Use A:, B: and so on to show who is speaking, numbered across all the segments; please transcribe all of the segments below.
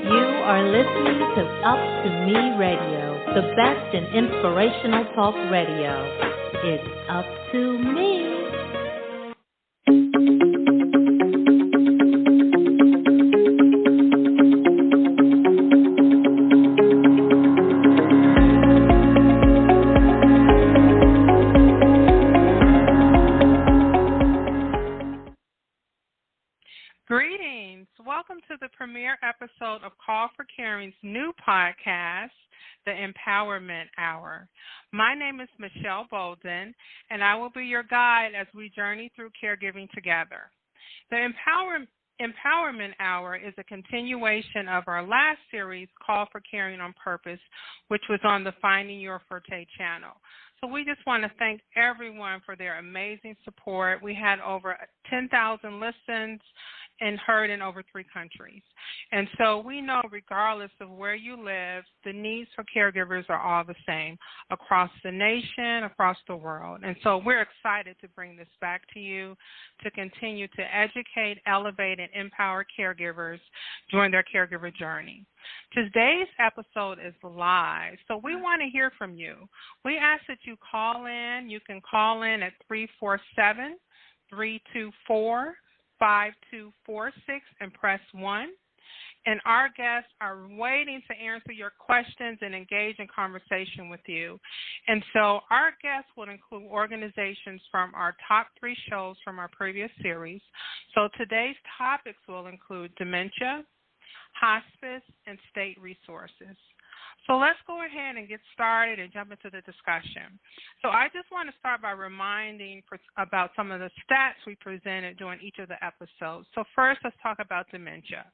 A: You are listening to Up to Me Radio, the best in inspirational talk radio. It's up to me.
B: Greetings. Welcome to the premiere episode of Call for Caring's new podcast, The Empowerment Hour. My name is Michelle Bolden, and I will be your guide as we journey through caregiving together. The Empowerment Hour is a continuation of our last series, Call for Caring on Purpose, which was on the Finding Your Forte Channel. So we just want to thank everyone for their amazing support. We had over 10,000 listens and heard in over 3 countries. And so we know regardless of where you live, the needs for caregivers are all the same across the nation, across the world. And so we're excited to bring this back to you to continue to educate, elevate, and empower caregivers during their caregiver journey. Today's episode is live, so we want to hear from you. We ask that you call in. You can call in at 347-324-5246 and press 1. And our guests are waiting to answer your questions and engage in conversation with you. And so our guests will include organizations from our top 3 shows from our previous series. So today's topics will include dementia, hospice, and state resources. So let's go ahead and get started and jump into the discussion. So I just want to start by reminding about some of the stats we presented during each of the episodes. So first, let's talk about dementia.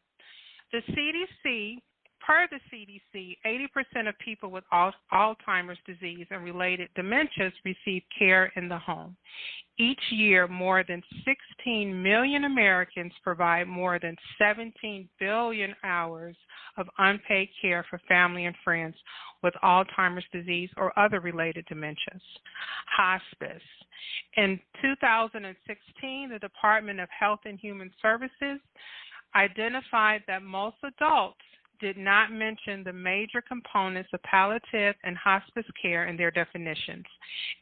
B: The CDC, per the CDC, 80% of people with Alzheimer's disease and related dementias receive care in the home. Each year, more than 16 million Americans provide more than 17 billion hours of unpaid care for family and friends with Alzheimer's disease or other related dementias. Hospice. In 2016, the Department of Health and Human Services identified that most adults did not mention the major components of palliative and hospice care in their definitions,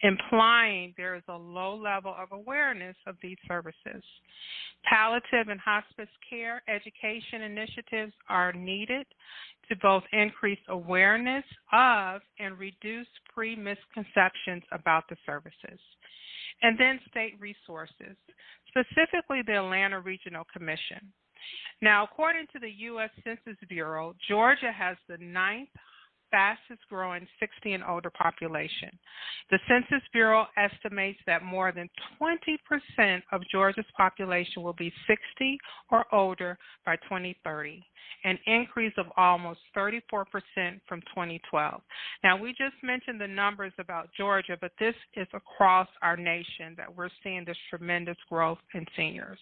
B: implying there is a low level of awareness of these services. Palliative and hospice care education initiatives are needed to both increase awareness of and reduce pre-misconceptions about the services. And then state resources, specifically the Atlanta Regional Commission. Now, according to the U.S. Census Bureau, Georgia has the 9th fastest growing 60 and older population. The Census Bureau estimates that more than 20% of Georgia's population will be 60 or older by 2030, an increase of almost 34% from 2012. Now, we just mentioned the numbers about Georgia, but this is across our nation that we're seeing this tremendous growth in seniors.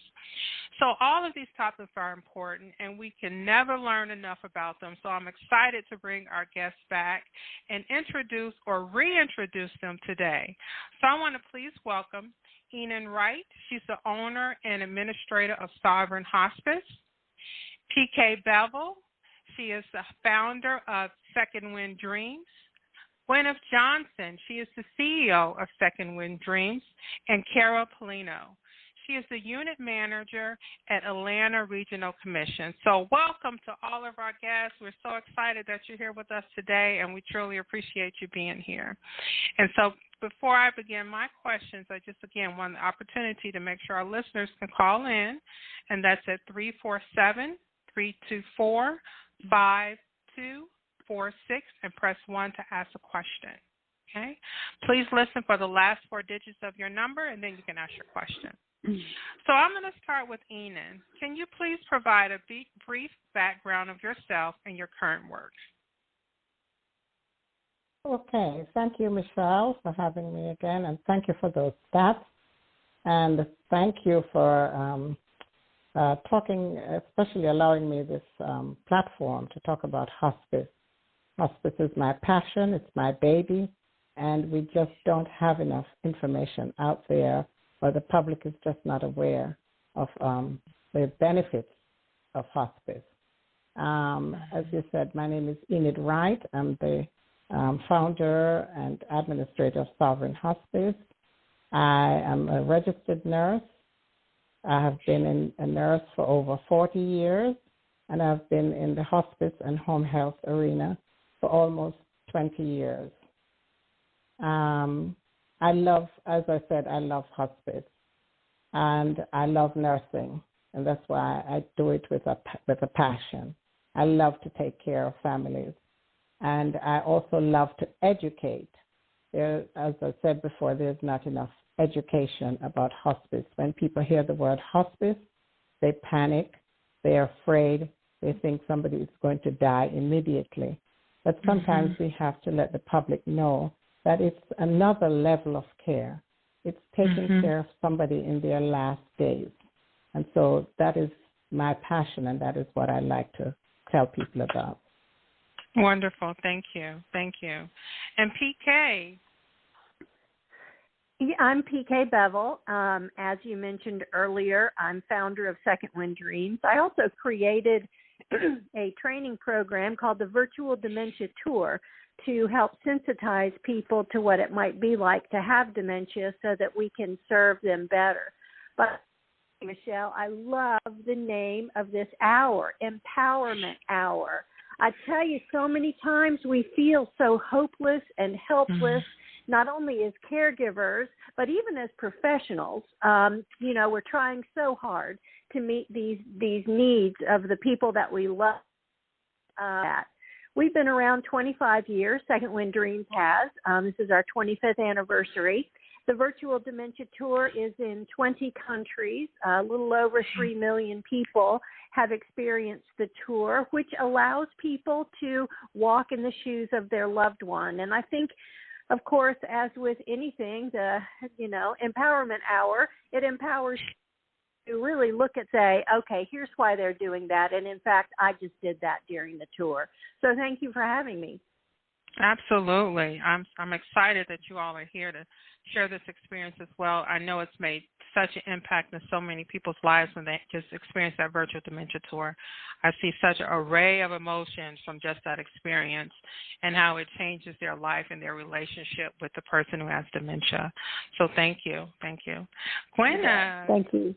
B: So all of these topics are important, and we can never learn enough about them. So I'm excited to bring our guests back and introduce or reintroduce them today. So I want to please welcome Enan Wright. She's the owner and administrator of Sovereign Hospice. PK Bevel. She is the founder of Second Wind Dreams. Gwyneth Johnson. She is the CEO of Second Wind Dreams. And Carol Polino. She is the unit manager at Atlanta Regional Commission. So welcome to all of our guests. We're so excited that you're here with us today, and we truly appreciate you being here. And so before I begin my questions, I just, again, want the opportunity to make sure our listeners can call in, and that's at 347-324-5246 and press 1 to ask a question. Okay? Please listen for the last 4 digits of your number, and then you can ask your question. So I'm going to start with Enan. Can you please provide a brief background of yourself and your current work?
C: Okay. Thank you, Michelle, for having me again, and thank you for those stats. And thank you for talking, especially allowing me this platform to talk about hospice. Hospice is my passion. It's my baby, and we just don't have enough information out there, or the public is just not aware of the benefits of hospice. As you said, my name is Enid Wright. I'm the founder and administrator of Sovereign Hospice. I am a registered nurse. I have been a nurse for over 40 years, and I've been in the hospice and home health arena for almost 20 years. I love, as I said, I love hospice, and I love nursing, and that's why I do it with a passion. I love to take care of families, and I also love to educate. As I said before, there's not enough education about hospice. When people hear the word hospice, they panic, they're afraid, they think somebody is going to die immediately. But sometimes we have to let the public know that it's another level of care. It's taking care of somebody in their last days. And so that is my passion, and that is what I like to tell people about.
B: Wonderful. Thank you. Thank you. And PK?
D: Yeah, I'm PK Bevel. As you mentioned earlier, I'm founder of Second Wind Dreams. I also created a training program called the Virtual Dementia Tour to help sensitize people to what it might be like to have dementia so that we can serve them better. But, Michelle, I love the name of this hour, Empowerment Hour. I tell you, so many times we feel so hopeless and helpless, not only as caregivers, but even as professionals. We're trying so hard to meet these needs of the people that we love. We've been around 25 years, Second Wind Dreams has. This is our 25th anniversary. The Virtual Dementia Tour is in 20 countries. A little over 3 million people have experienced the tour, which allows people to walk in the shoes of their loved one. And I think, of course, as with anything, the Empowerment Hour, it empowers you to really look and say, okay, here's why they're doing that. And in fact, I just did that during the tour. So thank you for having me.
B: Absolutely. I'm excited that you all are here to share this experience as well. I know it's made such an impact in so many people's lives when they just experience that virtual dementia tour. I see such an array of emotions from just that experience and how it changes their life and their relationship with the person who has dementia. So thank you. Thank you. Gwen.
D: Thank you.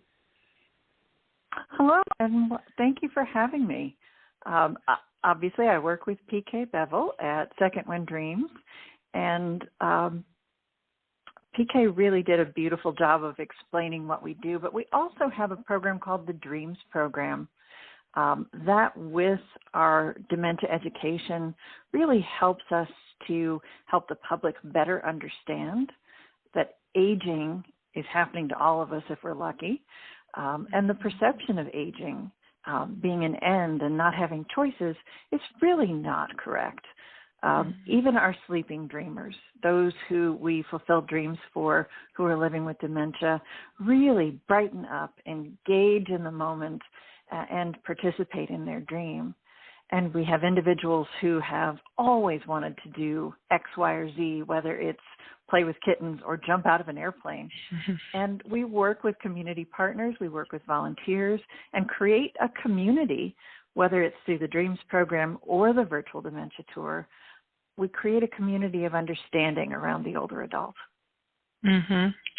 E: Hello, and thank you for having me. Obviously, I work with PK Bevel at Second Wind Dreams, and PK really did a beautiful job of explaining what we do, but we also have a program called the Dreams Program that with our dementia education really helps us to help the public better understand that aging is happening to all of us if we're lucky, and the perception of aging being an end and not having choices is really not correct. Even our sleeping dreamers, those who we fulfill dreams for, who are living with dementia, really brighten up, engage in the moment, and participate in their dream. And we have individuals who have always wanted to do X, Y, or Z, whether it's play with kittens or jump out of an airplane. And we work with community partners, we work with volunteers, and create a community, whether it's through the Dreams program or the Virtual Dementia Tour. We create a community of understanding around the older adult.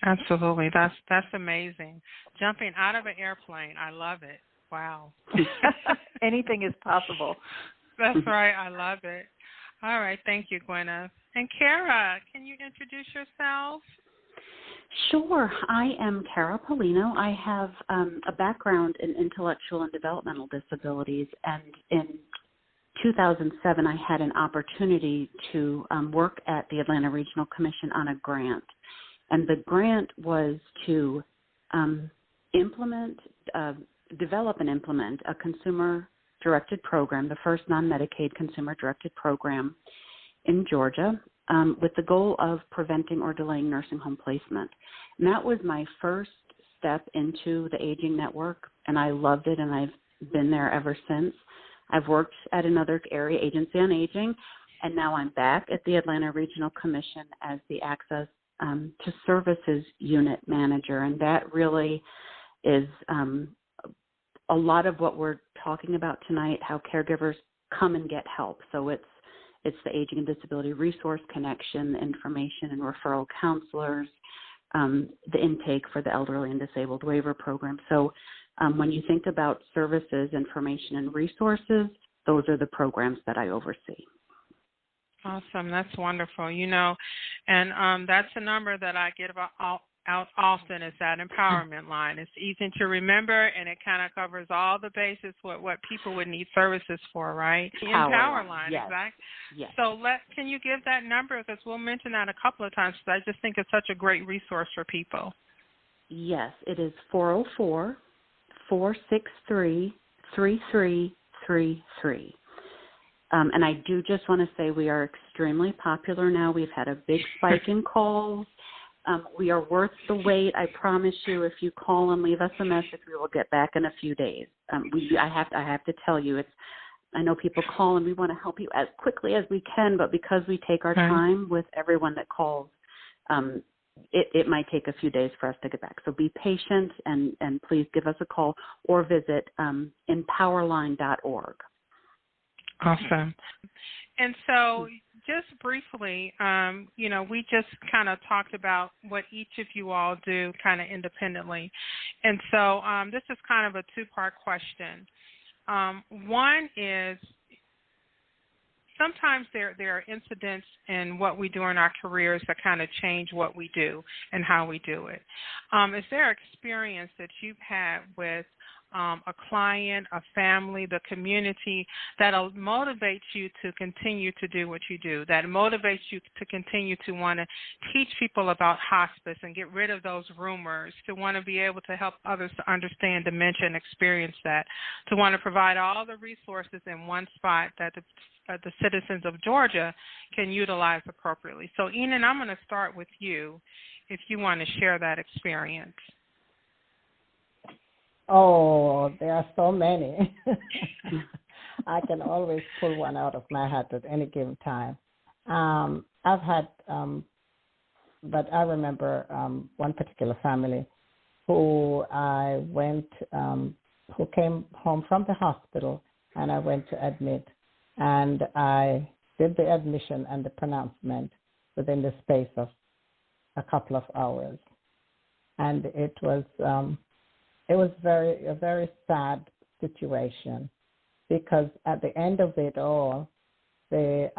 B: Absolutely. That's amazing. Jumping out of an airplane. I love it. Wow.
E: Anything is possible.
B: That's right. I love it. All right. Thank you, Gwyneth. And Kara, can you introduce yourself?
F: Sure. I am Kara Polino. I have a background in intellectual and developmental disabilities, and in 2007 I had an opportunity to work at the Atlanta Regional Commission on a grant, and the grant was to develop and implement a consumer-directed program, the first non-Medicaid consumer-directed program in Georgia, with the goal of preventing or delaying nursing home placement. And that was my first step into the aging network, and I loved it, and I've been there ever since. I've worked at another area, Agency on Aging, and now I'm back at the Atlanta Regional Commission as the Access to Services Unit Manager, and that really is a lot of what we're talking about tonight, how caregivers come and get help. So it's the Aging and Disability Resource Connection, information and referral counselors, the intake for the Elderly and Disabled Waiver Program. So when you think about services, information, and resources, those are the programs that I oversee.
B: Awesome. That's wonderful. And that's a number that I get out often is that empowerment line. It's easy to remember, and it kind of covers all the bases what people would need services for, right? The Empower line,
F: yes.
B: Exactly.
F: Yes.
B: So can you give that number? Because we'll mention that a couple of times, because I just think it's such a great resource for people.
F: Yes, it is 404-463-3333. And I do just want to say we are extremely popular now. We've had a big spike in calls. We are worth the wait. I promise you, if you call and leave us a message, we will get back in a few days. I have to tell you, I know people call and we want to help you as quickly as we can, but because we take our time with everyone that calls, it might take a few days for us to get back. So be patient and please give us a call or visit empowerline.org.
B: Awesome. And so just briefly, we just kind of talked about what each of you all do kind of independently. And so this is kind of a two-part question. One is sometimes there are incidents in what we do in our careers that kind of change what we do and how we do it. Is there experience that you've had with a client, a family, the community that'll motivate you to continue to do what you do, that motivates you to continue to want to teach people about hospice and get rid of those rumors, to want to be able to help others to understand dementia and experience that, to want to provide all the resources in one spot that the citizens of Georgia can utilize appropriately. So, Enan, I'm going to start with you if you want to share that experience.
C: Oh, there are so many. I can always pull one out of my hat at any given time. I've had, but I remember one particular family who who came home from the hospital, and I went to admit, and I did the admission and the pronouncement within the space of a couple of hours, and it was a very sad situation, because at the end of it all, the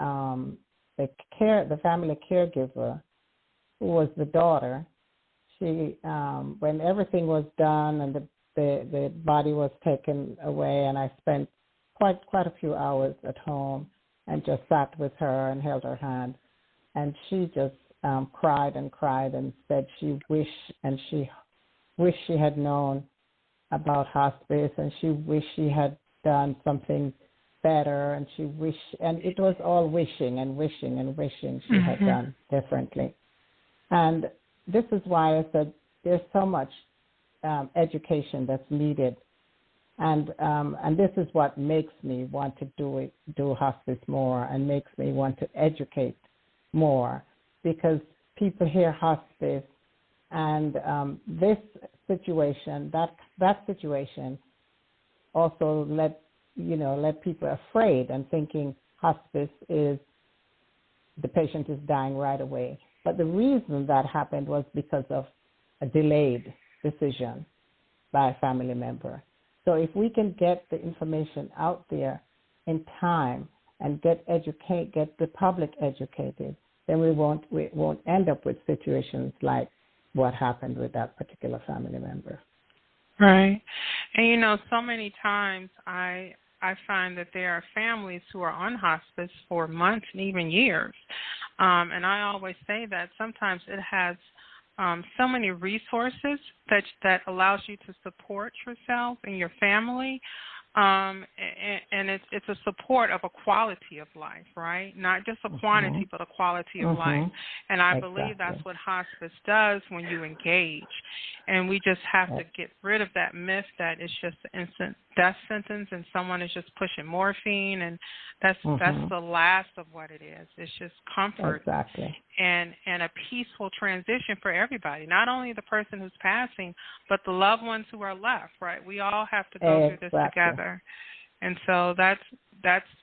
C: family caregiver, who was the daughter, she when everything was done and the body was taken away, and I spent quite a few hours at home and just sat with her and held her hand, and she just cried and said she wished she had known about hospice, and she wished she had done something better, and it was all wishing she had done differently. And this is why I said there's so much education that's needed, and this is what makes me want to do hospice more, and makes me want to educate more, because people hear hospice, and this situation, that situation also led people afraid and thinking hospice is the patient is dying right away. But the reason that happened was because of a delayed decision by a family member. So if we can get the information out there in time and get the public educated, then we won't end up with situations like what happened with that particular family member.
B: Right. And, so many times I find that there are families who are on hospice for months and even years. And I always say that sometimes it has so many resources that allows you to support yourself and your family. And it's a support of a quality of life, right? Not just a quantity, but a quality of life. And I believe that's what hospice does when you engage. And we just have to get rid of that myth that it's just an instant death sentence and someone is just pushing morphine, and that's the last of what it is. It's just comfort and a peaceful transition for everybody, not only the person who's passing, but the loved ones who are left, right? We all have to go through this together. And so that's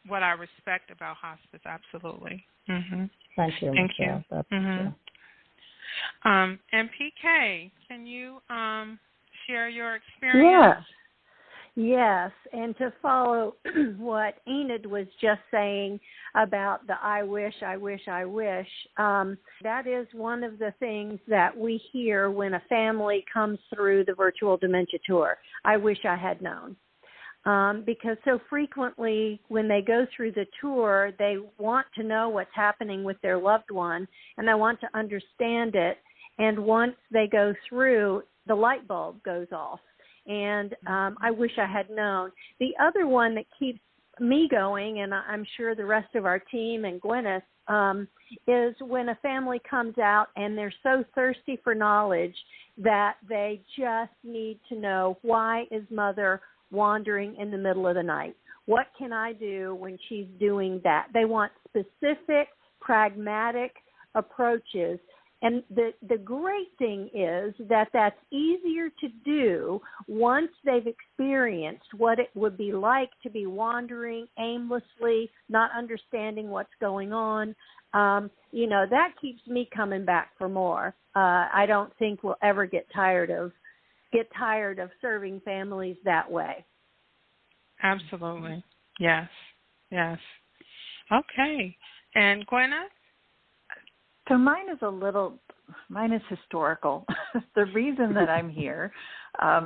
B: what I respect about hospice, absolutely. Mm-hmm.
C: Thank you,
B: Thank
C: Michelle.
B: you.
C: That's
B: true. And PK, can you share your experience?
D: Yes, and to follow what Enid was just saying about the I wish, that is one of the things that we hear when a family comes through the virtual dementia tour. I wish I had known. Because so frequently when they go through the tour, they want to know what's happening with their loved one, and they want to understand it. And once they go through, the light bulb goes off. And I wish I had known. The other one that keeps me going, and I'm sure the rest of our team and Gwyneth, is when a family comes out and they're so thirsty for knowledge that they just need to know, why is Mother wandering in the middle of the night? What can I do when she's doing that? They want specific, pragmatic approaches. And the great thing is that that's easier to do once they've experienced what it would be like to be wandering aimlessly, not understanding what's going on. That keeps me coming back for more. I don't think we'll ever get tired of serving families that way.
B: Absolutely. Yes. Okay. And Gwyneth?
E: So mine is historical. The reason that I'm here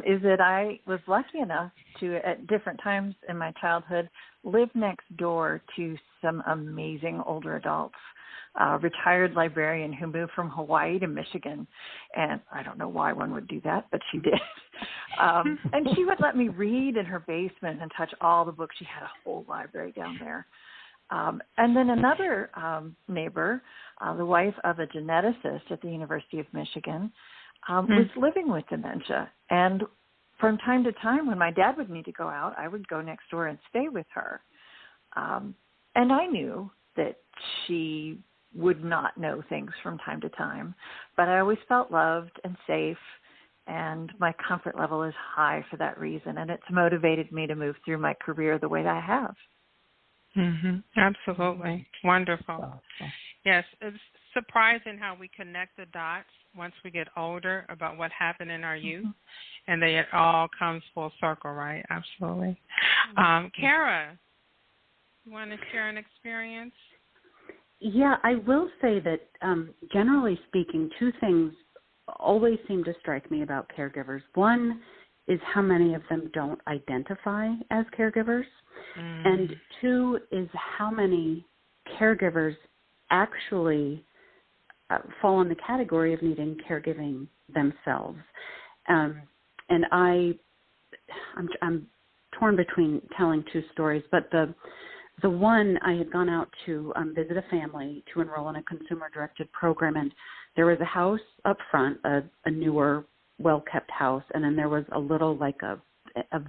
E: is that I was lucky enough to, at different times in my childhood, live next door to some amazing older adults. Retired librarian who moved from Hawaii to Michigan. And I don't know why one would do that, but she did. And she would let me read in her basement and touch all the books. She had a whole library down there. And then another neighbor, the wife of a geneticist at the University of Michigan, was living with dementia. And from time to time, when my dad would need to go out, I would go next door and stay with her. And I knew that she would not know things from time to time, but I always felt loved and safe, and my comfort level is high for that reason, and it's motivated me to move through my career the way that I have.
B: Absolutely. Wonderful. Yes, it's surprising how we connect the dots once we get older about what happened in our youth, and it all comes full circle, right? Absolutely. Kara, you want to share an experience?
F: Yeah, I will say that generally speaking, two things always seem to strike me about caregivers. One is how many of them don't identify as caregivers. And two is how many caregivers actually fall in the category of needing caregiving themselves. And I'm torn between telling two stories, but the one, I had gone out to visit a family to enroll in a consumer-directed program, and there was a house up front, a newer, well-kept house, and then there was a little, like a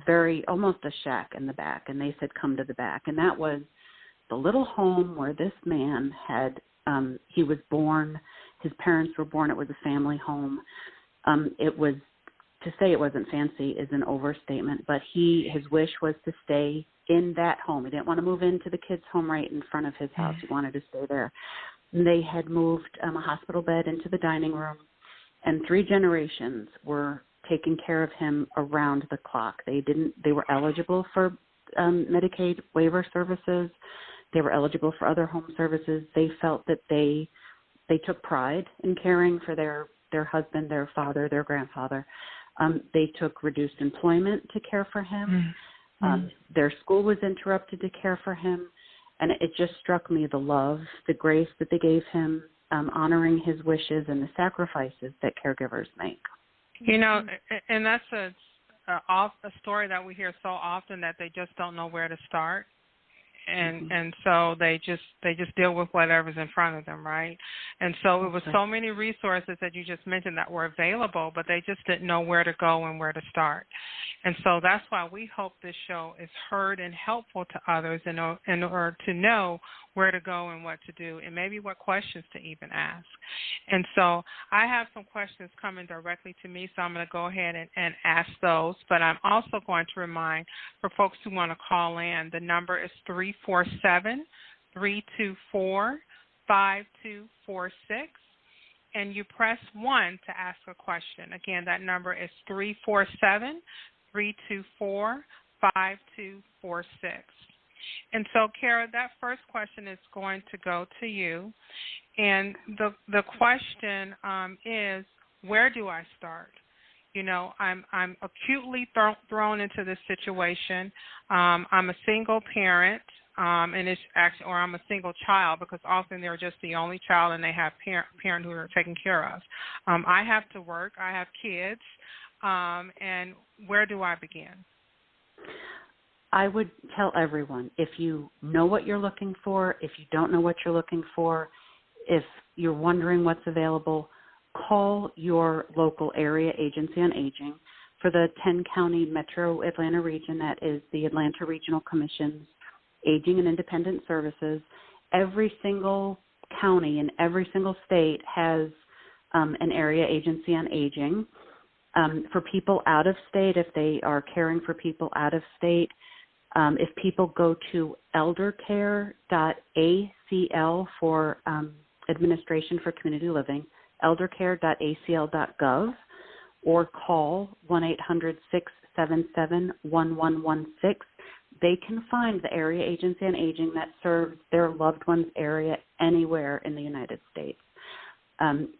F: very, almost a shack in the back, and they said, come to the back. And that was the little home where this man had, he was born, his parents were born, it was a family home. It was, to say it wasn't fancy is an overstatement, but his wish was to stay in that home. He didn't want to move into the kids' home right in front of his house. He wanted to stay there. And they had moved a hospital bed into the dining room, and 3 generations were taking care of him around the clock. They were eligible for Medicaid waiver services. They were eligible for other home services. They felt that they took pride in caring for their husband, their father, their grandfather. They took reduced employment to care for him. Their school was interrupted to care for him. And it just struck me, the love, the grace that they gave him, honoring his wishes and the sacrifices that caregivers make.
B: You know, and that's a story that we hear so often that they just don't know where to start. and so they just deal with whatever's in front of them, right? And so it was so many resources that you just mentioned that were available, but they just didn't know where to go and where to start. And so that's why we hope this show is heard and helpful to others in order to know where to go and what to do, and maybe what questions to even ask. And so I have some questions coming directly to me, so I'm going to go ahead and ask those. But I'm also going to remind for folks who want to call in, the number is 347-324-5246, and you press 1 to ask a question. Again, that number is 347-324-5246. And so, Kara, that first question is going to go to you. And the question is, where do I start? You know, I'm acutely thrown into this situation. I'm a single parent, and it's actually, or I'm a single child, because often they're just the only child and they have parent who are taken care of. I have to work. I have kids. And where do I begin?
F: I would tell everyone, if you know what you're looking for, if you don't know what you're looking for, if you're wondering what's available, call your local area agency on aging. For the 10-county metro Atlanta region, that is the Atlanta Regional Commission's Aging and Independent Services. Every single county in every single state has an area agency on aging. For people out of state, if they are caring for people out of state, if people go to eldercare.acl for Administration for Community Living, eldercare.acl.gov, or call 1-800-677-1116, they can find the area agency on aging that serves their loved one's area anywhere in the United States.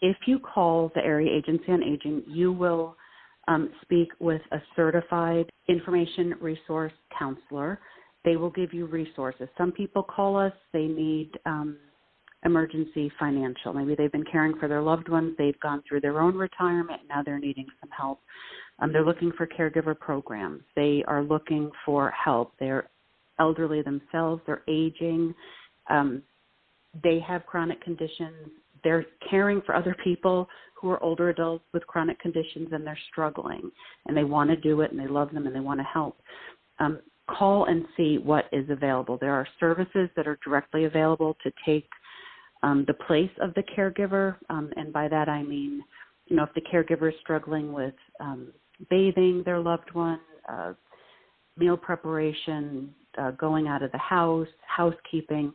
F: If you call the area agency on aging, you will speak with a certified information resource counselor. They will give you resources. Some people call us, they need emergency financial. Maybe they've been caring for their loved ones, they've gone through their own retirement, now they're needing some help. They're looking for caregiver programs. They are looking for help. They're elderly themselves, they're aging, they have chronic conditions. They're caring for other people who are older adults with chronic conditions, and they're struggling, and they want to do it, and they love them, and they want to help. Call and see what is available. There are services that are directly available to take the place of the caregiver, and by that I mean, you know, if the caregiver is struggling with bathing their loved one, meal preparation, going out of the house, housekeeping,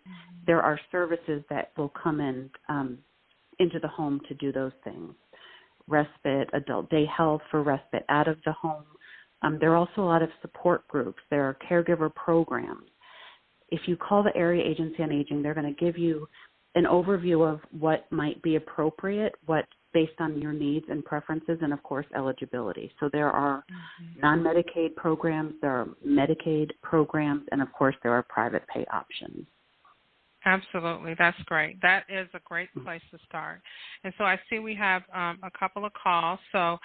F: there are services that will come in into the home to do those things. Respite, adult day health for respite out of the home. There are also a lot of support groups. There are caregiver programs. If you call the area agency on aging, they're going to give you an overview of what might be appropriate, what based on your needs and preferences, and of course eligibility. So there are non-Medicaid programs, there are Medicaid programs, and of course there are private pay options.
B: Absolutely. That's great. That is a great place to start. And so I see we have a couple of calls. So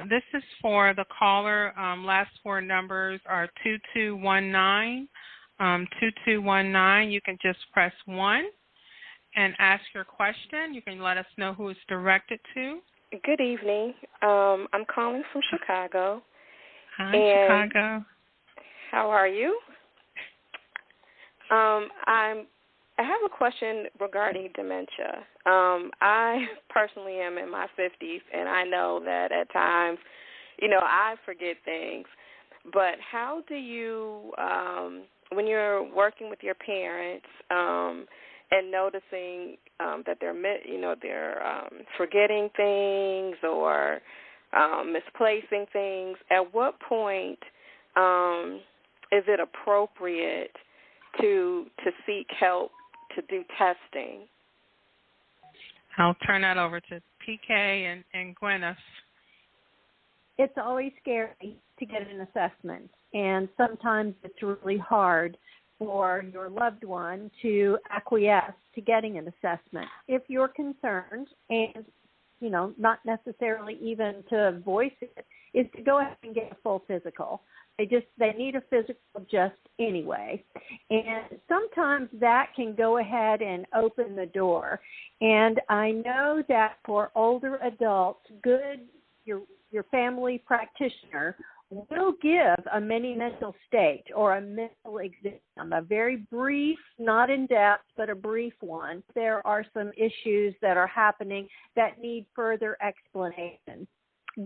B: this is for the caller. Last four numbers are 2219. 2219. You can just press 1 and ask your question. You can let us know who it's directed to.
G: Good evening. I'm calling from Chicago.
B: Hi, Chicago.
G: How are you? I have a question regarding dementia. I personally am in my 50s, and I know that at times, you know, I forget things. But how do you, when you're working with your parents and noticing that they're forgetting things or misplacing things, at what point is it appropriate to seek help to do testing?
B: I'll turn that over to PK and Gwyneth.
D: It's always scary to get an assessment, and sometimes it's really hard for your loved one to acquiesce to getting an assessment. If you're concerned, and you know, not necessarily even to voice it, is to go ahead and get a full physical. They need a physical just anyway. And sometimes that can go ahead and open the door. And I know that for older adults, your family practitioner will give a mini mental state or a mental exam, a very brief, not in depth, but a brief one. There are some issues that are happening that need further explanation.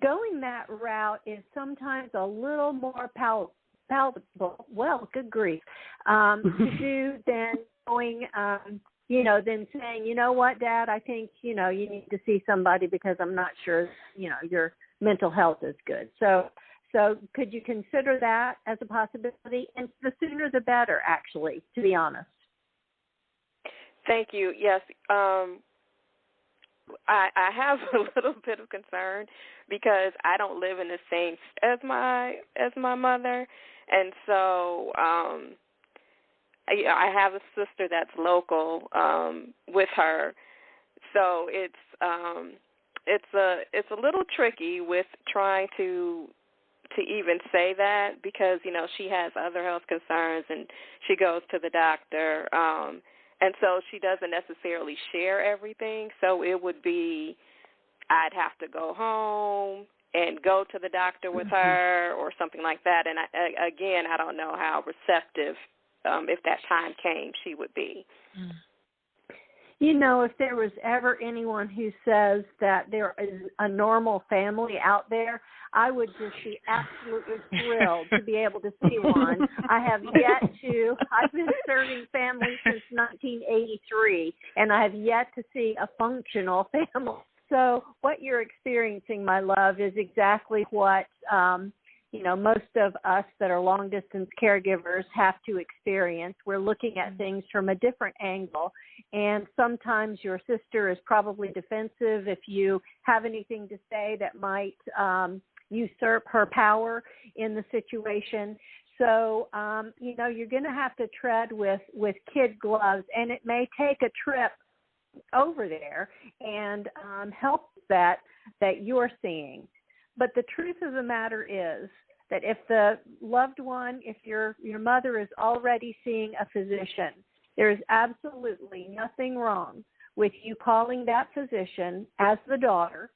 D: Going that route is sometimes a little more palatable, well, good grief, to do than going, than saying, you know what, Dad, I think, you need to see somebody because I'm not sure, your mental health is good. So could you consider that as a possibility? And the sooner the better, actually, to be honest.
G: Thank you. Yes. I have a little bit of concern because I don't live in the same as my mother, and so I have a sister that's local with her. So it's a little tricky with trying to even say that because she has other health concerns and she goes to the doctor. And so she doesn't necessarily share everything. So it would be I'd have to go home and go to the doctor with her or something like that. And I don't know how receptive, if that time came, she would be.
D: If there was ever anyone who says that there is a normal family out there, I would just be absolutely thrilled to be able to see one. I've been serving families since 1983, and I have yet to see a functional family. So what you're experiencing, my love, is exactly what most of us that are long-distance caregivers have to experience. We're looking at things from a different angle, and sometimes your sister is probably defensive if you have anything to say that might usurp her power in the situation. So, you're going to have to tread with kid gloves, and it may take a trip over there and help that you're seeing. But the truth of the matter is that if the loved one, if your mother is already seeing a physician, there is absolutely nothing wrong with you calling that physician as the daughter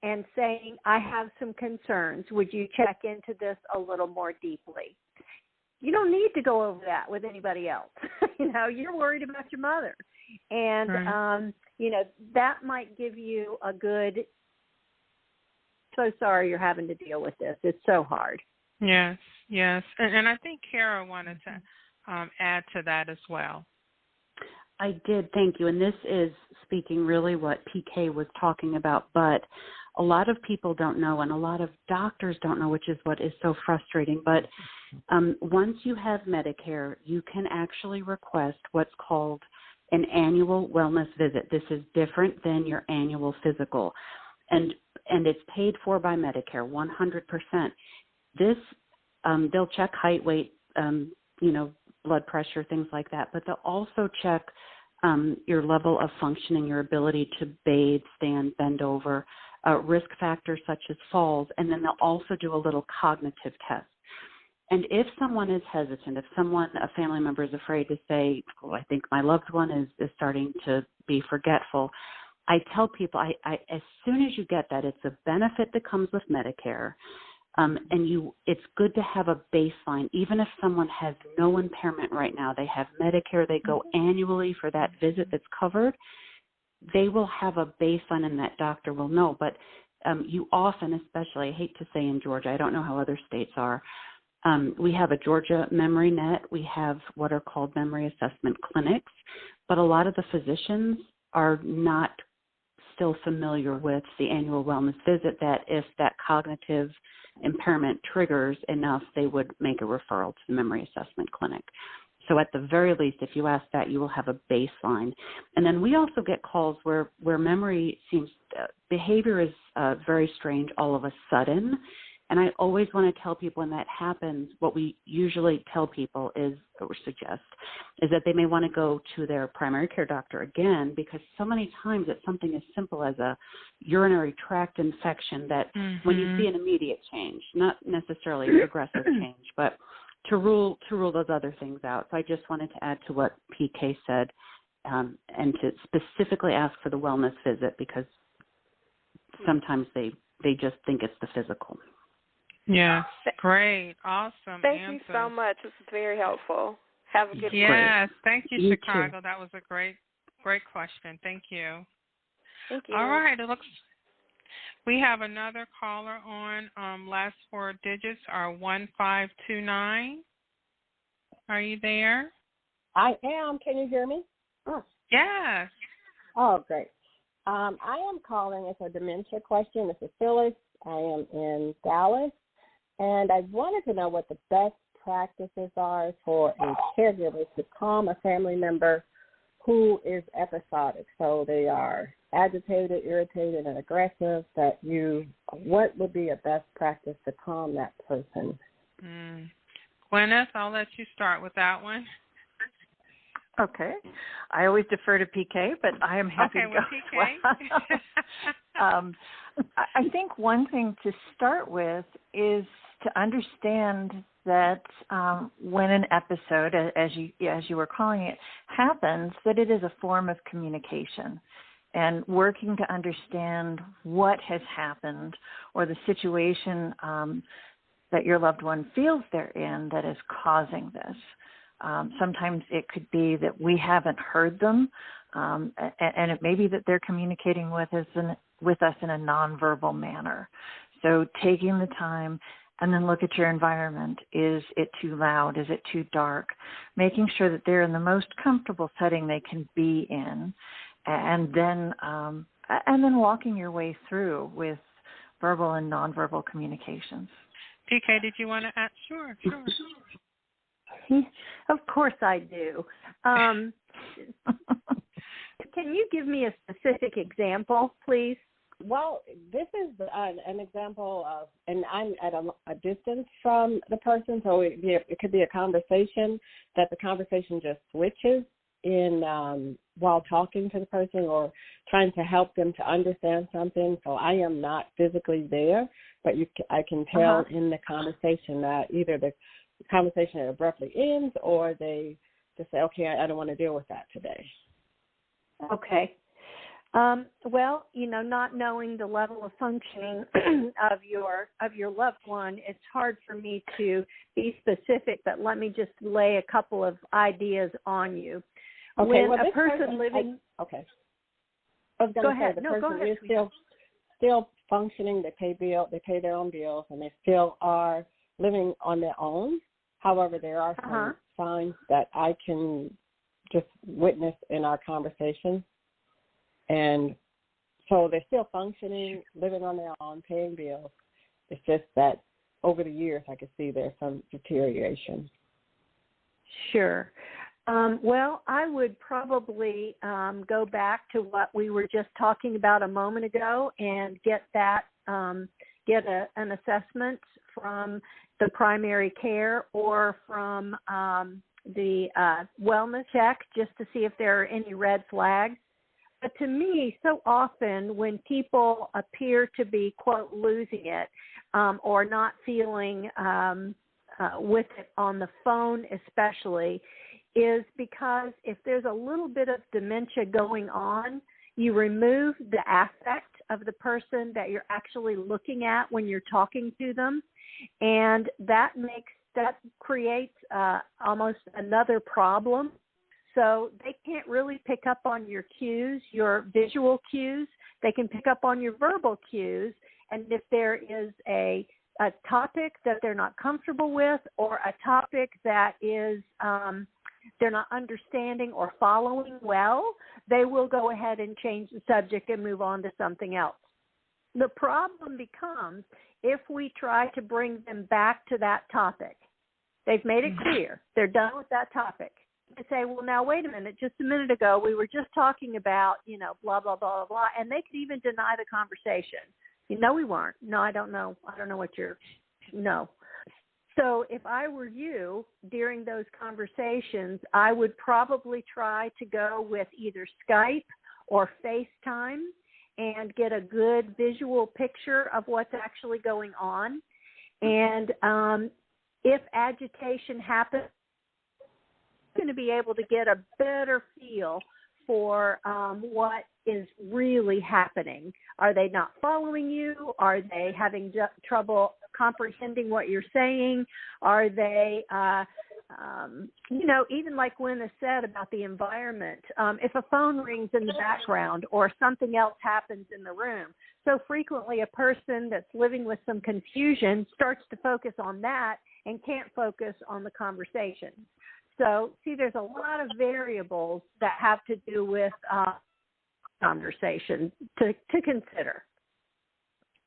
D: and saying, I have some concerns. Would you check into this a little more deeply? You don't need to go over that with anybody else. You're worried about your mother. And,
B: right.
D: That might give you a good, so sorry you're having to deal with this. It's so hard.
B: Yes. And I think Kara wanted to add to that as well.
F: I did, thank you. And this is speaking really what PK was talking about, but a lot of people don't know and a lot of doctors don't know, which is what is so frustrating. But once you have Medicare, you can actually request what's called an annual wellness visit. This is different than your annual physical. And it's paid for by Medicare, 100%. This, they'll check height, weight, blood pressure, things like that, but they'll also check your level of functioning, your ability to bathe, stand, bend over, risk factors such as falls, and then they'll also do a little cognitive test. And if someone is hesitant, if a family member is afraid to say, I think my loved one is starting to be forgetful, I tell people, as soon as you get that, it's a benefit that comes with Medicare, it's good to have a baseline. Even if someone has no impairment right now, they have Medicare, they go annually for that visit that's covered, they will have a baseline and that doctor will know. But you often, especially, I hate to say in Georgia, I don't know how other states are, we have a Georgia Memory Net, we have what are called memory assessment clinics, but a lot of the physicians are not still familiar with the annual wellness visit, that if that cognitive impairment triggers enough, they would make a referral to the memory assessment clinic. So at the very least, if you ask that, you will have a baseline. And then we also get calls where memory seems, behavior is very strange all of a sudden, And I always want to tell people when that happens, what we usually tell people is, or suggest, is that they may want to go to their primary care doctor again, because so many times it's something as simple as a urinary tract infection that when you see an immediate change, not necessarily a progressive change, but to rule those other things out. So I just wanted to add to what PK said, and to specifically ask for the wellness visit, because sometimes they just think it's the physical.
B: Yes, great, awesome.
G: Thank
B: answer.
G: you so much. This is very helpful. Have a good day.
B: Yes, thank you, Chicago.
F: Too.
B: That was a great question. Thank you.
G: Thank you.
B: All right, it looks we have another caller on. Last four digits are 1529. Are you there?
H: I am. Can you hear me?
B: Oh. Yes.
H: Oh, great. I am calling. It's a dementia question. This is Phyllis. I am in Dallas, and I wanted to know what the best practices are for a caregiver to calm a family member who is episodic. So they are agitated, irritated, and aggressive. What would be a best practice to calm that person?
B: Gwyneth, I'll let you start with that one.
E: Okay. I always defer to PK, but I am happy to go.
B: Okay, with PK.
E: I think one thing to start with is to understand that when an episode, as you were calling it, happens, that it is a form of communication, and working to understand what has happened or the situation that your loved one feels they're in that is causing this. Sometimes it could be that we haven't heard them, and it may be that they're communicating with us in a nonverbal manner. So taking the time and then look at your environment. Is it too loud? Is it too dark? Making sure that they're in the most comfortable setting they can be in, and then walking your way through with verbal and nonverbal communications.
B: PK, did you want to add? Sure.
D: Of course I do. Can you give me a specific example, please?
H: Well, this is an example of, and I'm at a distance from the person, so it could be a conversation that the conversation just switches in while talking to the person or trying to help them to understand something. So I am not physically there, but I can tell in the conversation that either the conversation abruptly ends or they just say, okay, I don't want to deal with that today.
D: Okay. Well, not knowing the level of functioning of your loved one, it's hard for me to be specific, but let me just lay a couple of ideas on you.
H: Okay,
D: when a person living...
H: Okay. I was going to say the person is still functioning. They pay their own bills, and they still are living on their own. However, there are some signs that I can just witness in our conversation. And so they're still functioning, living on their own, paying bills. It's just that over the years I could see there's some deterioration.
D: Sure. Well, I would probably go back to what we were just talking about a moment ago and get an assessment from the primary care or from the wellness check just to see if there are any red flags. But to me, so often when people appear to be, quote, losing it or not feeling with it on the phone especially, is because if there's a little bit of dementia going on, you remove the affect of the person that you're actually looking at when you're talking to them, and that creates almost another problem. So they can't really pick up on your cues, your visual cues. They can pick up on your verbal cues. And if there is a topic that they're not comfortable with or a topic that is they're not understanding or following well, they will go ahead and change the subject and move on to something else. The problem becomes if we try to bring them back to that topic. They've made it clear. They're done with that topic. They say, well, now, wait a minute. Just a minute ago, we were just talking about, blah, blah, blah, blah, blah. And they could even deny the conversation. No, we weren't. No, I don't know. I don't know what you're No. So if I were you during those conversations, I would probably try to go with either Skype or FaceTime and get a good visual picture of what's actually going on. And if agitation happens, you're going to be able to get a better feel for what is really happening. Are they not following you? Are they having trouble comprehending what you're saying? Are they, even like Gwen said about the environment, if a phone rings in the background or something else happens in the room, so frequently a person that's living with some confusion starts to focus on that and can't focus on the conversation. So, see, there's a lot of variables that have to do with conversation to consider.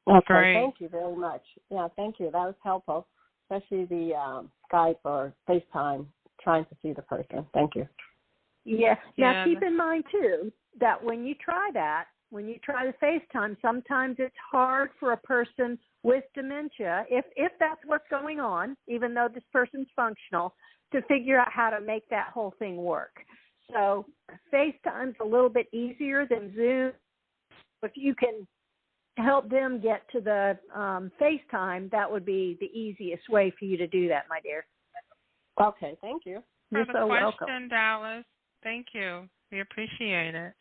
H: Okay,
B: Great.
H: Thank you very much. Yeah, thank you. That was helpful, especially the Skype or FaceTime, trying to see the person. Thank you.
D: Yeah. Now, keep in mind, too, that when you try the FaceTime, sometimes it's hard for a person with dementia, if that's what's going on, even though this person's functional, to figure out how to make that whole thing work. So FaceTime's a little bit easier than Zoom. If you can help them get to the FaceTime, that would be the easiest way for you to do that, my dear.
H: Okay, thank you.
B: For
D: You're
B: the
D: so
B: question,
D: welcome.
B: Dallas. Thank you. We appreciate it.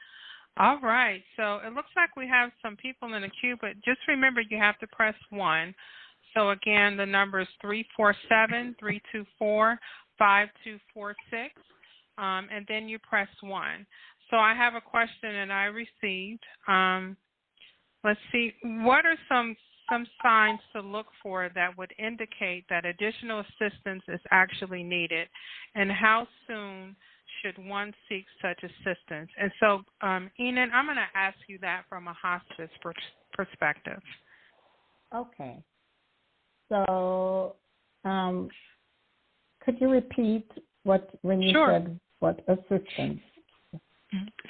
B: All right. So it looks like we have some people in the queue, but just remember you have to press 1. So, again, the number is 347-324-5246, and then you press 1. So I have a question that I received. Let's see. What are some signs to look for that would indicate that additional assistance is actually needed, and how soon should one seek such assistance? And so, Enid, I'm going to ask you that from a hospice perspective.
C: Okay. So, could you repeat when you said what assistance?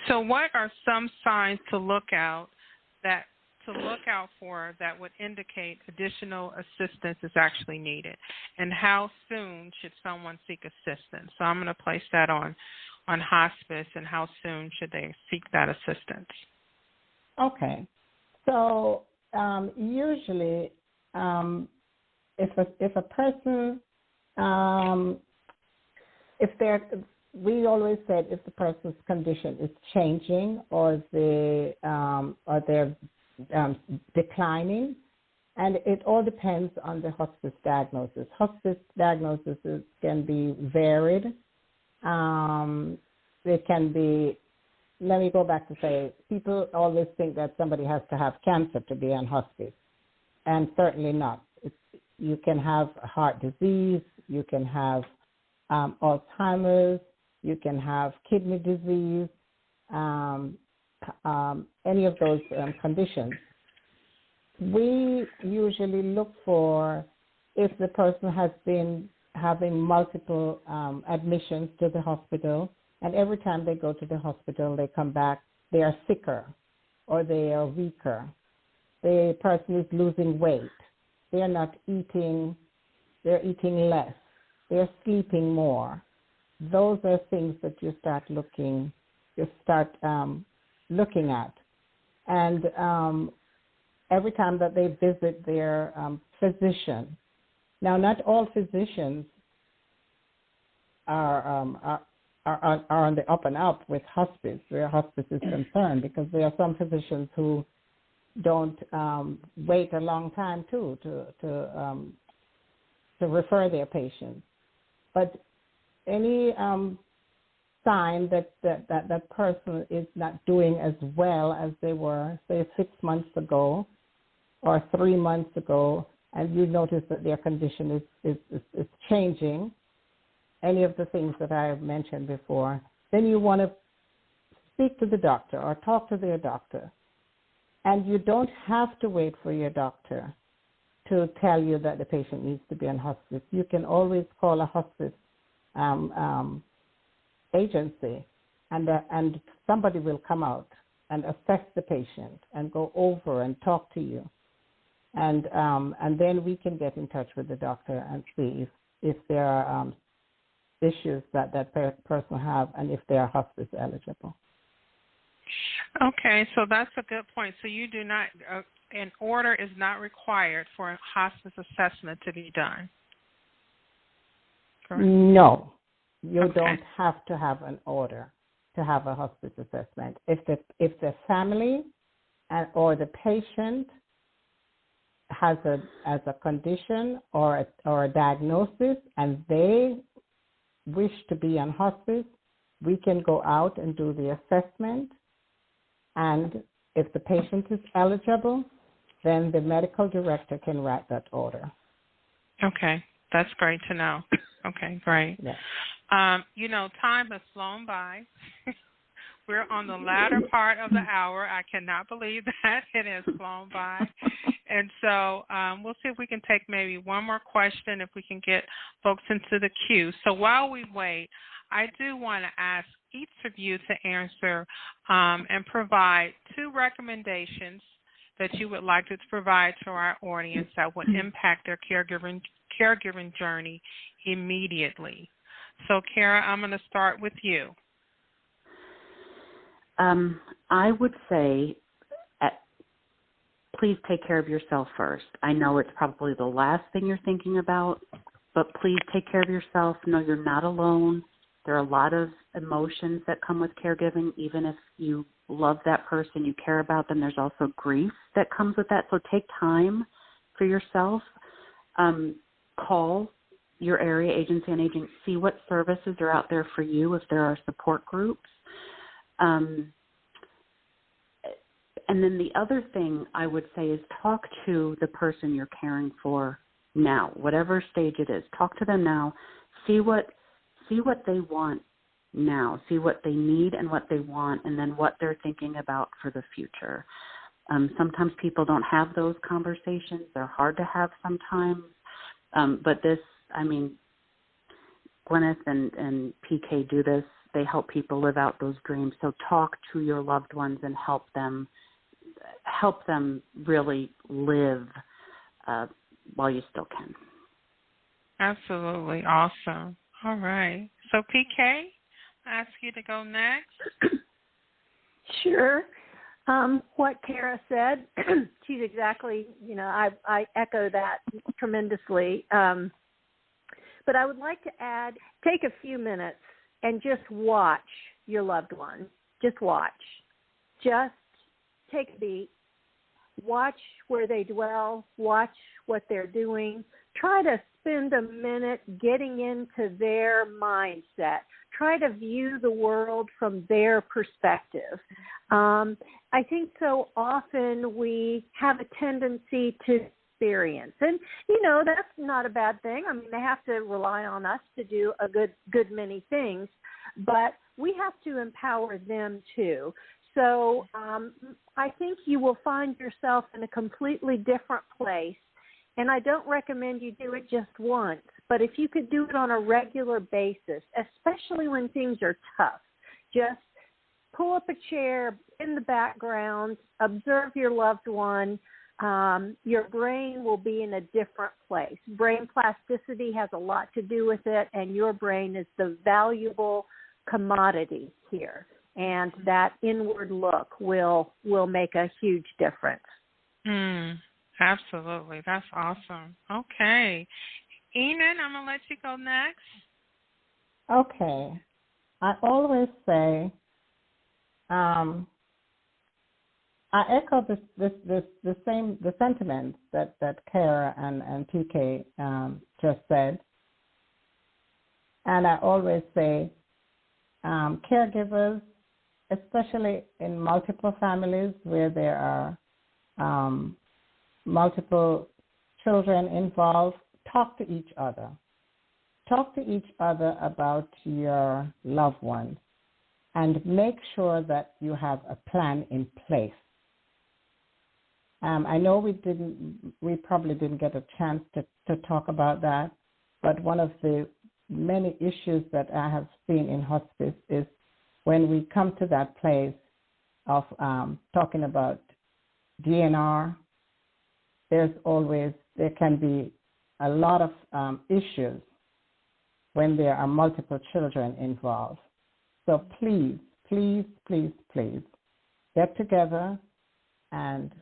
B: So, what are some signs to look out for that would indicate additional assistance is actually needed, and how soon should someone seek assistance? So, I'm going to place that on hospice, and how soon should they seek that assistance?
C: Okay. So, usually, if a person, we always said if the person's condition is changing or they're declining, and it all depends on the hospice diagnosis. Hospice diagnoses can be varied. It can be. Let me go back to say, people always think that somebody has to have cancer to be on hospice, and certainly not. You can have heart disease, you can have Alzheimer's, you can have kidney disease, any of those conditions. We usually look for if the person has been having multiple admissions to the hospital, and every time they go to the hospital, they come back, they are sicker or they are weaker. The person is losing weight. They are not eating, they're eating less. They're sleeping more. Those are things that you start looking at. And every time that they visit their physician. Now, not all physicians are on the up and up with hospice, where hospice is concerned, because there are some physicians who don't wait a long time too to refer their patients. But any sign that person is not doing as well as they were, say, 6 months ago or 3 months ago, and you notice that their condition is changing, any of the things that I have mentioned before, then you want to speak to the doctor or talk to their doctor. And you don't have to wait for your doctor to tell you that the patient needs to be on hospice. You can always call a hospice agency, and somebody will come out and assess the patient and go over and talk to you. and then we can get in touch with the doctor and see if there are issues that person have and if they are hospice eligible.
B: Okay, so that's a good point. So you do not, an order is not required for a hospice assessment to be done. Correct?
C: No, you don't have to have an order to have a hospice assessment. If the family or the patient has a condition or a diagnosis and they wish to be on hospice, we can go out and do the assessment. And if the patient is eligible, then the medical director can write that order.
B: Okay, that's great to know. Okay, great.
C: Yeah.
B: Time has flown by. We're on the latter part of the hour. I cannot believe that it has flown by. And so we'll see if we can take maybe one more question, if we can get folks into the queue. So while we wait, I do want to ask each of you to answer and provide 2 recommendations that you would like to provide to our audience that would impact their caregiving journey immediately. So, Kara, I'm going to start with you.
F: I would say, please take care of yourself first. I know it's probably the last thing you're thinking about, but please take care of yourself. Know you're not alone. There are a lot of emotions that come with caregiving. Even if you love that person, you care about them, there's also grief that comes with that. So take time for yourself. Call your area agency and agent. See what services are out there for you if there are support groups. And then the other thing I would say is talk to the person you're caring for now, whatever stage it is. Talk to them now. See what they want now. See what they need and what they want, and then what they're thinking about for the future. Sometimes people don't have those conversations. They're hard to have sometimes. But this, Gwyneth and PK do this. They help people live out those dreams. So talk to your loved ones and help them really live while you still can.
B: Absolutely. Awesome. All right. So, PK, I ask you to go next.
D: Sure. What Kara said, she's exactly, I echo that tremendously. But I would like to add, take a few minutes and just watch your loved one. Just watch. Just take a beat. Watch where they dwell. Watch what they're doing. Try to spend a minute getting into their mindset. Try to view the world from their perspective. I think so often we have a tendency to experience. And, that's not a bad thing. They have to rely on us to do a good many things, but we have to empower them too. So I think you will find yourself in a completely different place. And I don't recommend you do it just once, but if you could do it on a regular basis, especially when things are tough, just pull up a chair in the background, observe your loved one. Your brain will be in a different place. Brain plasticity has a lot to do with it, and your brain is the valuable commodity here. And that inward look will make a huge difference.
B: Absolutely. That's awesome. Okay. Enid, I'm going to let you go next.
C: Okay. I always say, I echo the sentiments that Kara and PK just said. And I always say, caregivers, especially in multiple families where there are multiple children involved, talk to each other. Talk to each other about your loved ones and make sure that you have a plan in place. I know we probably didn't get a chance to talk about that, but one of the many issues that I have seen in hospice is when we come to that place of talking about DNR, there can be a lot of issues when there are multiple children involved. So please, please, please, please get together and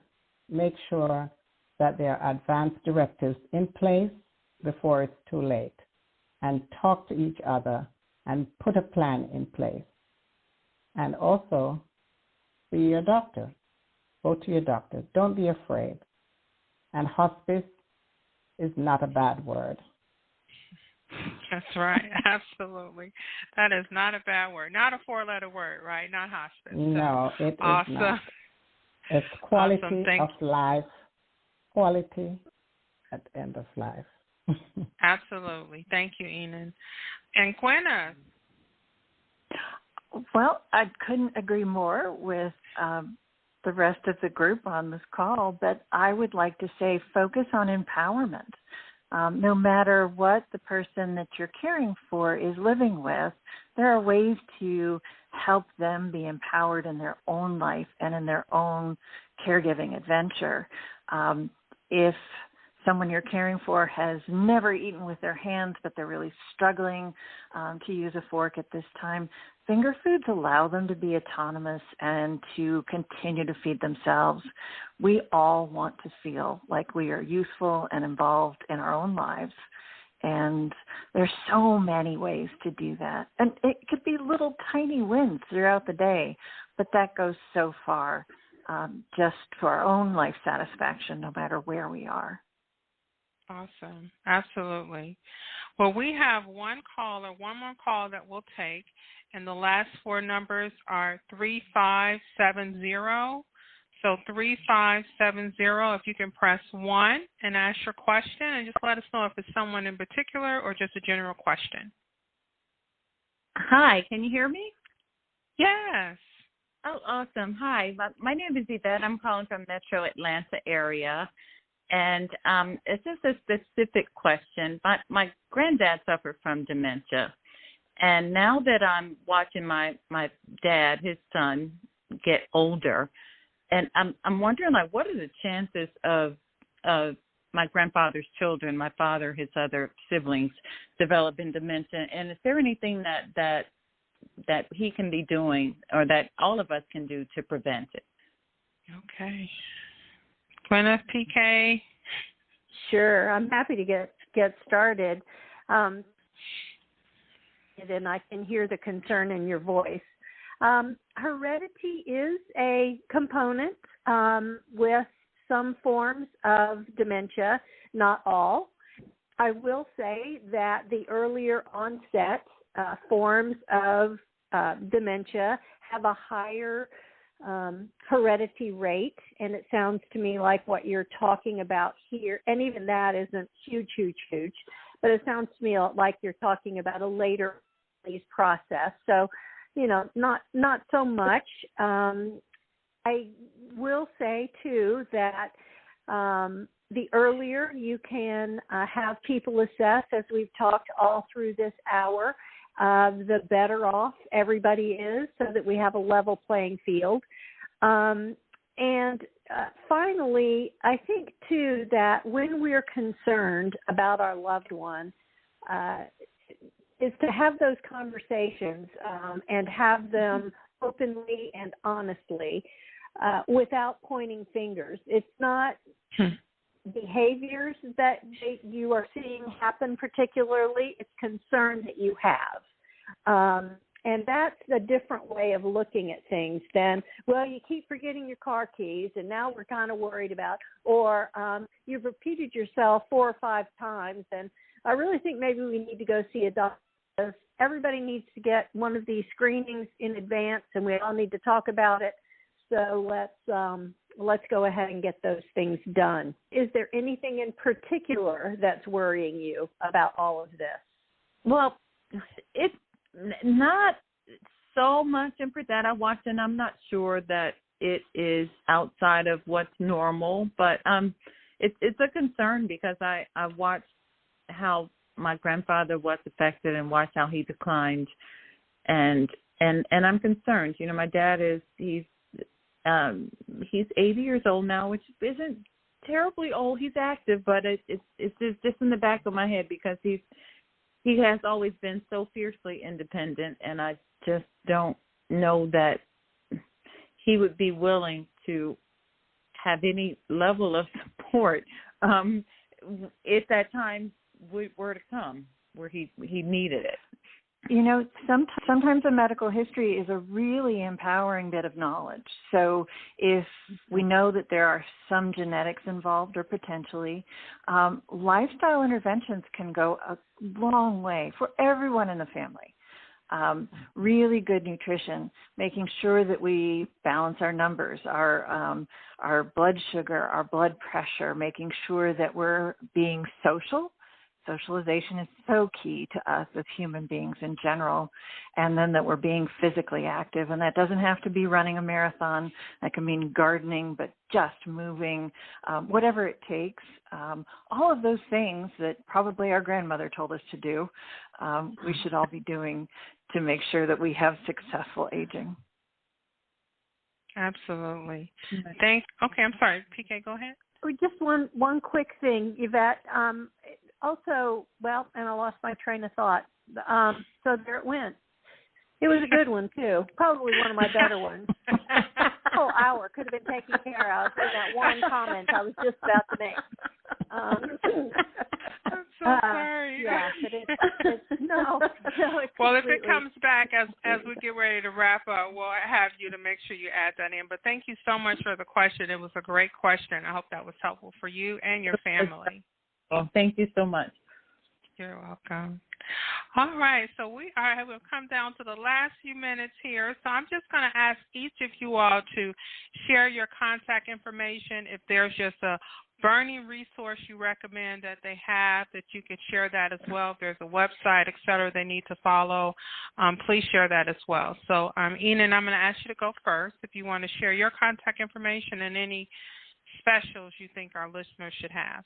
C: make sure that there are advance directives in place before it's too late, and talk to each other and put a plan in place. And also, see your doctor. Go to your doctor. Don't be afraid. And hospice is not a bad word.
B: That's right. Absolutely. That is not a bad word. Not a 4-letter word, right? Not hospice.
C: No,
B: so,
C: it
B: awesome.
C: is not. It's quality
B: awesome.
C: of life. Quality at the end of life.
B: Absolutely. Thank you, Enan. And Gwenna.
E: Well, I couldn't agree more with the rest of the group on this call, but I would like to say focus on empowerment. No matter what the person that you're caring for is living with, there are ways to help them be empowered in their own life and in their own caregiving adventure. If someone you're caring for has never eaten with their hands, but they're really struggling to use a fork at this time, finger foods allow them to be autonomous and to continue to feed themselves. We all want to feel like we are useful and involved in our own lives. And there's so many ways to do that. And it could be little tiny wins throughout the day, but that goes so far just for our own life satisfaction, no matter where we are.
B: Awesome. Absolutely. Well, we have one more call that we'll take, and the last 4 numbers are 3570. So 3570, if you can press 1 and ask your question, and just let us know if it's someone in particular or just a general question.
I: Hi, can you hear me?
B: Yes.
I: Oh, awesome. Hi, my name is Yvette. I'm calling from Metro Atlanta area. And it's just a specific question. My granddad suffered from dementia. And now that I'm watching my dad, his son, get older, and I'm wondering, like, what are the chances of my grandfather's children, my father, his other siblings, developing dementia? And is there anything that he can be doing or that all of us can do to prevent it?
B: Okay. Gwyneth, PK?
D: Sure. I'm happy to get started. And I can hear the concern in your voice. Heredity is a component with some forms of dementia, not all. I will say that the earlier onset forms of dementia have a higher heredity rate, and it sounds to me like what you're talking about here, and even that isn't huge, but it sounds to me like you're talking about a later process. So, not so much. I will say, too, that the earlier you can have people assess, as we've talked all through this hour, the better off everybody is, so that we have a level playing field. And finally, I think, too, that when we're concerned about our loved one, is to have those conversations and have them openly and honestly without pointing fingers. It's not behaviors that you are seeing happen particularly. It's concern that you have. And that's a different way of looking at things than, well, you keep forgetting your car keys, and now we're kind of worried about, or you've repeated yourself 4 or 5 times, and I really think maybe we need to go see a doctor. Everybody needs to get one of these screenings in advance, and we all need to talk about it. So let's go ahead and get those things done. Is there anything in particular that's worrying you about all of this?
I: Well, it's not so much in that I watched, and I'm not sure that it is outside of what's normal, but it's a concern because I watched how my grandfather was affected and watched how he declined, and I'm concerned. My dad he's 80 years old now, which isn't terribly old. He's active, but it's just in the back of my head because he has always been so fiercely independent, and I just don't know that he would be willing to have any level of support if that time were to come where he needed it.
E: You know, sometimes a medical history is a really empowering bit of knowledge. So if we know that there are some genetics involved or potentially, lifestyle interventions can go a long way for everyone in the family. Really good nutrition, making sure that we balance our numbers, our blood sugar, our blood pressure, making sure that we're being social. Socialization is so key to us as human beings in general, and then that we're being physically active. And that doesn't have to be running a marathon. That can mean gardening, but just moving, whatever it takes. All of those things that probably our grandmother told us to do, we should all be doing to make sure that we have successful aging.
B: Absolutely. Okay, I'm sorry. PK, go ahead.
D: Just one quick thing, Yvette. Also, well, and I lost my train of thought. So there it went. It was a good one, too. Probably one of my better ones. The whole hour could have been taken care of in that one comment I was just about to make.
B: I'm so sorry.
D: Yeah, but no.
B: Well, if it comes back as we get ready to wrap up, we'll have you to make sure you add that in. But thank you so much for the question. It was a great question. I hope that was helpful for you and your family.
I: Well, thank you so much.
B: You're welcome. All right, so we've come down to the last few minutes here. So I'm just going to ask each of you all to share your contact information. If there's just a burning resource you recommend that they have, that you can share that as well. If there's a website, et cetera, they need to follow, please share that as well. So, Enan, I'm going to ask you to go first if you want to share your contact information and any specials you think our listeners should have.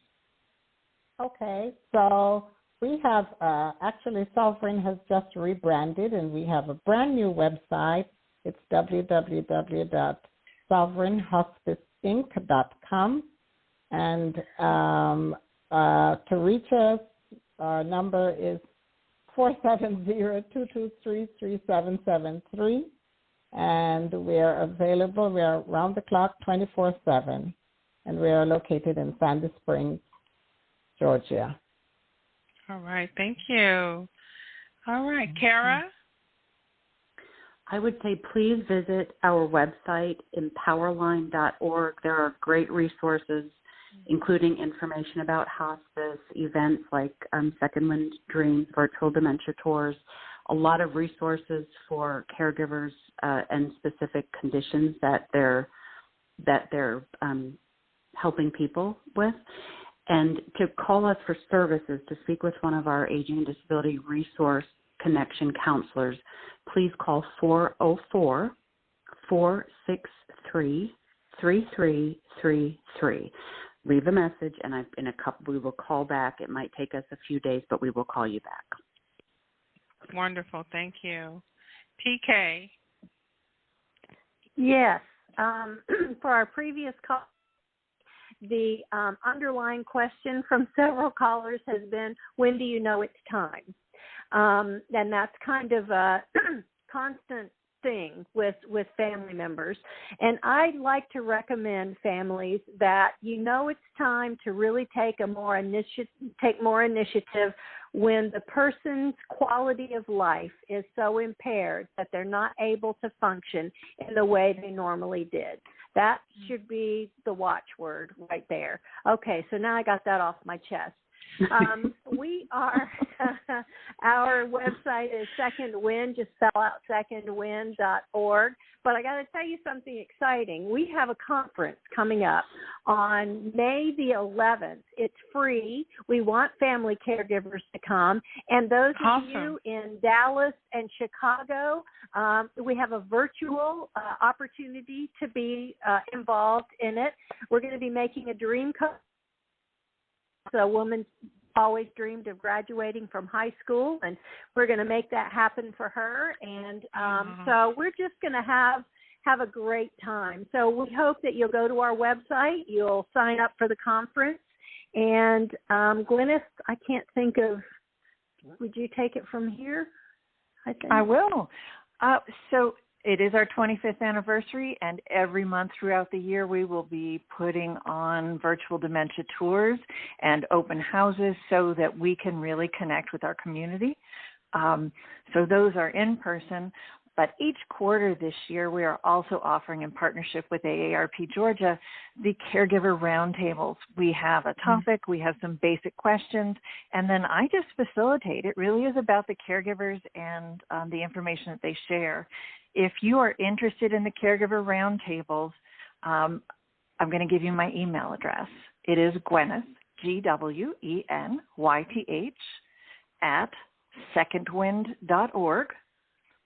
C: Okay, so we have actually Sovereign has just rebranded, and we have a brand new website. It's www.sovereignhospiceinc.com, and to reach us, our number is 470-223-3773, and we are available. We are around the clock 24/7, and we are located in Sandy Springs, Georgia.
B: All right, thank you. All right, Kara?
F: I would say please visit our website, empowerline.org. There are great resources, including information about hospice, events like Second Wind Dreams, virtual dementia tours, a lot of resources for caregivers and specific conditions that they're helping people with. And to call us for services, to speak with one of our Aging and Disability Resource Connection counselors, please call 404-463-3333. Leave a message, and we will call back. It might take us a few days, but we will call you back.
B: Wonderful. Thank you. PK?
D: Yes. For our previous call, the underlying question from several callers has been, when do you know it's time? And that's kind of a constant thing with family members. And I'd like to recommend families that it's time to really take more initiative when the person's quality of life is so impaired that they're not able to function in the way they normally did. That should be the watchword right there. Okay, so now I got that off my chest. We are, our website is Second Wind, just spell out secondwind.org. But I got to tell you something exciting. We have a conference coming up on May the 11th. It's free. We want family caregivers to come. And those of you in Dallas and Chicago, we have a virtual opportunity to be involved in it. We're going to be making a dream come. So a woman always dreamed of graduating from high school, and we're going to make that happen for her. And so we're just going to have have a great time. So we hope that you'll go to our website, you'll sign up for the conference, and Gwyneth, I can't think of, would you take it from here?
E: I will. So it is our 25th anniversary, and every month throughout the year we will be putting on virtual dementia tours and open houses so that we can really connect with our community. So those are in person. But each quarter this year, we are also offering, in partnership with AARP Georgia, the caregiver roundtables. We have a topic, we have some basic questions, and then I just facilitate. It really is about the caregivers and the information that they share. If you are interested in the caregiver roundtables, I'm going to give you my email address. It is Gwenyth, GWENYTH, at secondwind.org.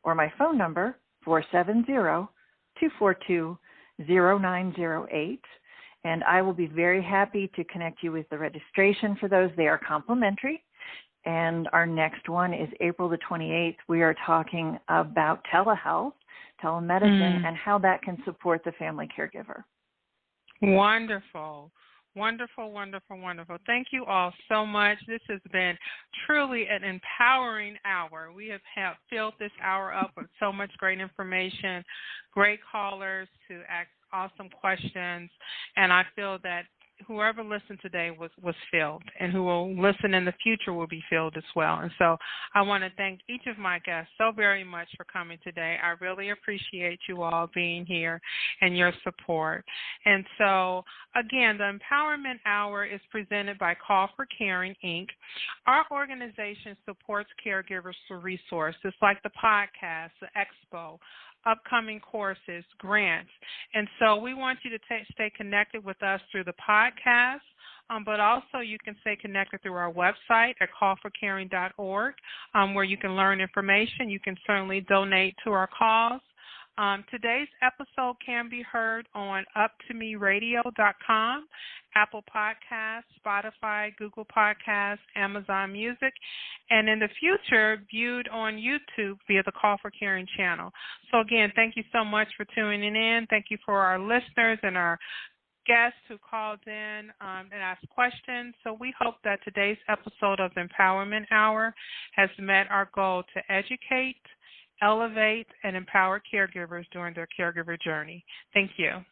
E: or my phone number, 470-242-0908. And I will be very happy to connect you with the registration for those. They are complimentary. And our next one is April the 28th. We are talking about telehealth, telemedicine, and how that can support the family caregiver.
B: Wonderful. Wonderful, wonderful, wonderful. Thank you all so much. This has been truly an empowering hour. We have filled this hour up with so much great information, great callers to ask awesome questions, and I feel that whoever listened today was filled, and who will listen in the future will be filled as well. And so I want to thank each of my guests so very much for coming today. I really appreciate you all being here and your support. And so, again, the Empowerment Hour is presented by Call for Caring, Inc. Our organization supports caregivers for resources like the podcast, the expo, upcoming courses, grants. And so we want you to stay connected with us through the podcast, but also you can stay connected through our website at callforcaring.org, where you can learn information. You can certainly donate to our cause. Today's episode can be heard on uptomeradio.com, Apple Podcasts, Spotify, Google Podcasts, Amazon Music, and in the future, viewed on YouTube via the Call for Caring channel. So again, thank you so much for tuning in. Thank you for our listeners and our guests who called in and asked questions. So we hope that today's episode of Empowerment Hour has met our goal to educate, elevate, and empower caregivers during their caregiver journey. Thank you.